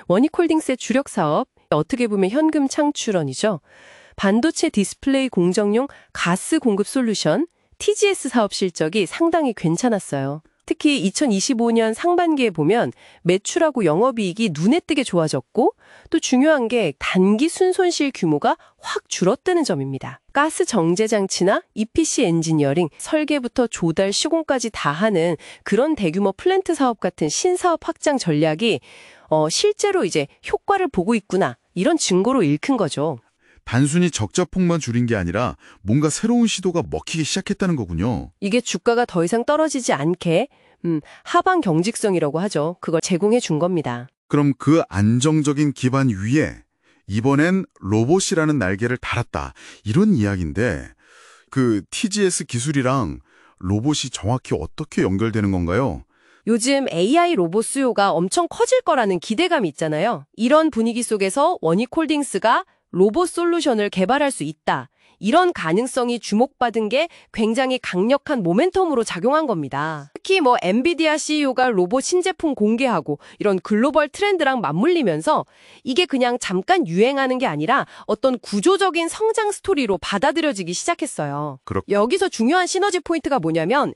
원익홀딩스의 주력 사업, 어떻게 보면 현금 창출원이죠. 반도체 디스플레이 공정용 가스 공급 솔루션, TGS 사업 실적이 상당히 괜찮았어요. 특히 2025년 상반기에 보면 매출하고 영업이익이 눈에 띄게 좋아졌고 또 중요한 게 단기 순손실 규모가 확 줄었다는 점입니다. 가스 정제 장치나 EPC 엔지니어링, 설계부터 조달, 시공까지 다 하는 그런 대규모 플랜트 사업 같은 신사업 확장 전략이 실제로 이제 효과를 보고 있구나 이런 증거로 읽힌 거죠. 단순히 적자폭만 줄인 게 아니라 뭔가 새로운 시도가 먹히기 시작했다는 거군요. 이게 주가가 더 이상 떨어지지 않게 하방 경직성이라고 하죠. 그걸 제공해 준 겁니다. 그럼 그 안정적인 기반 위에 이번엔 로봇이라는 날개를 달았다. 이런 이야기인데 그 TGS 기술이랑 로봇이 정확히 어떻게 연결되는 건가요? 요즘 AI 로봇 수요가 엄청 커질 거라는 기대감이 있잖아요. 이런 분위기 속에서 원익홀딩스가 로봇 솔루션을 개발할 수 있다. 이런 가능성이 주목받은 게 굉장히 강력한 모멘텀으로 작용한 겁니다. 특히 엔비디아 CEO가 로봇 신제품 공개하고 이런 글로벌 트렌드랑 맞물리면서 이게 그냥 잠깐 유행하는 게 아니라 어떤 구조적인 성장 스토리로 받아들여지기 시작했어요. 여기서 중요한 시너지 포인트가 뭐냐면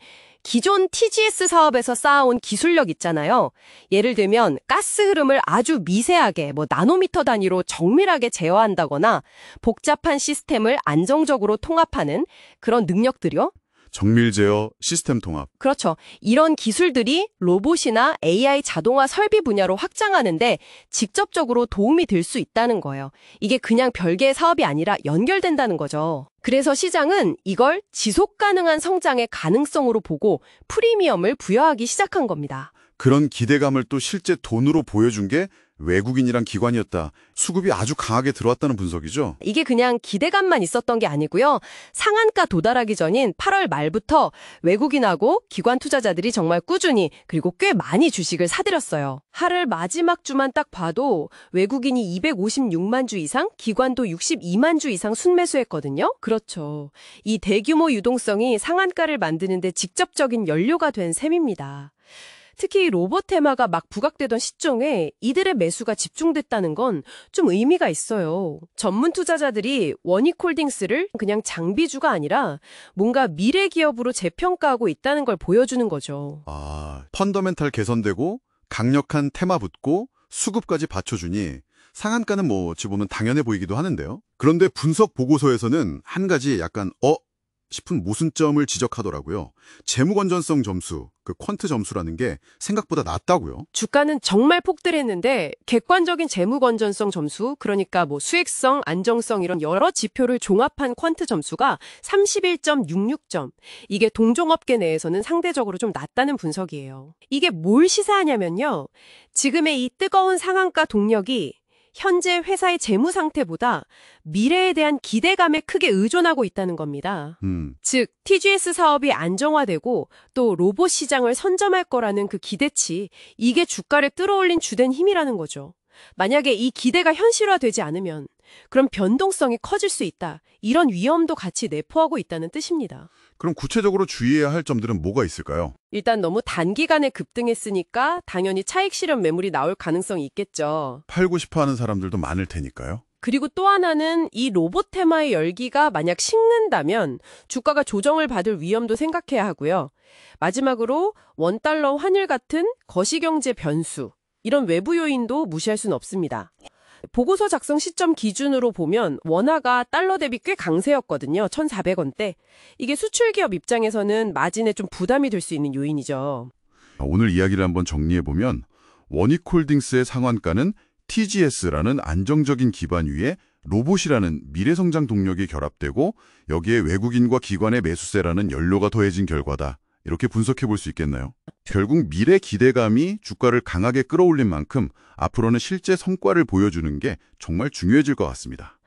기존 TGS 사업에서 쌓아온 기술력 있잖아요. 예를 들면 가스 흐름을 아주 미세하게 나노미터 단위로 정밀하게 제어한다거나 복잡한 시스템을 안정적으로 통합하는 그런 능력들이요. 정밀 제어, 시스템 통합. 그렇죠. 이런 기술들이 로봇이나 AI 자동화 설비 분야로 확장하는데 직접적으로 도움이 될 수 있다는 거예요. 이게 그냥 별개의 사업이 아니라 연결된다는 거죠. 그래서 시장은 이걸 지속 가능한 성장의 가능성으로 보고 프리미엄을 부여하기 시작한 겁니다. 그런 기대감을 또 실제 돈으로 보여준 게 외국인이란 기관이었다. 수급이 아주 강하게 들어왔다는 분석이죠. 이게 그냥 기대감만 있었던 게 아니고요. 상한가 도달하기 전인 8월 말부터 외국인하고 기관 투자자들이 정말 꾸준히 그리고 꽤 많이 주식을 사들였어요. 8월 마지막 주만 딱 봐도 외국인이 256만 주 이상, 기관도 62만 주 이상 순매수했거든요. 그렇죠. 이 대규모 유동성이 상한가를 만드는데 직접적인 연료가 된 셈입니다. 특히 로봇 테마가 막 부각되던 시점에 이들의 매수가 집중됐다는 건 좀 의미가 있어요. 전문 투자자들이 원익홀딩스를 그냥 장비주가 아니라 뭔가 미래 기업으로 재평가하고 있다는 걸 보여주는 거죠. 펀더멘탈 개선되고 강력한 테마 붙고 수급까지 받쳐주니 상한가는 어찌 보면 당연해 보이기도 하는데요. 그런데 분석 보고서에서는 한 가지 약간 싶은 모순점을 지적하더라고요. 재무 건전성 점수, 그 퀀트 점수라는 게 생각보다 낮다고요. 주가는 정말 폭등했는데 객관적인 재무 건전성 점수, 그러니까 수익성, 안정성 이런 여러 지표를 종합한 퀀트 점수가 31.66점. 이게 동종업계 내에서는 상대적으로 좀 낮다는 분석이에요. 이게 뭘 시사하냐면요. 지금의 이 뜨거운 상한가 동력이 현재 회사의 재무 상태보다 미래에 대한 기대감에 크게 의존하고 있다는 겁니다. 즉, TGS 사업이 안정화되고 또 로봇 시장을 선점할 거라는 그 기대치, 이게 주가를 끌어올린 주된 힘이라는 거죠. 만약에 이 기대가 현실화되지 않으면 그럼 변동성이 커질 수 있다. 이런 위험도 같이 내포하고 있다는 뜻입니다. 그럼 구체적으로 주의해야 할 점들은 뭐가 있을까요? 일단 너무 단기간에 급등했으니까 당연히 차익 실현 매물이 나올 가능성이 있겠죠. 팔고 싶어하는 사람들도 많을 테니까요. 그리고 또 하나는 이 로봇 테마의 열기가 만약 식는다면 주가가 조정을 받을 위험도 생각해야 하고요. 마지막으로 원달러 환율 같은 거시경제 변수, 이런 외부 요인도 무시할 수는 없습니다. 보고서 작성 시점 기준으로 보면 원화가 달러 대비 꽤 강세였거든요. 1,400원대. 이게 수출기업 입장에서는 마진에 좀 부담이 될 수 있는 요인이죠. 오늘 이야기를 한번 정리해보면 원익홀딩스의 상한가는 TGS라는 안정적인 기반 위에 로봇이라는 미래성장 동력이 결합되고 여기에 외국인과 기관의 매수세라는 연료가 더해진 결과다. 이렇게 분석해 볼 수 있겠나요? 결국 미래 기대감이 주가를 강하게 끌어올린 만큼 앞으로는 실제 성과를 보여주는 게 정말 중요해질 것 같습니다.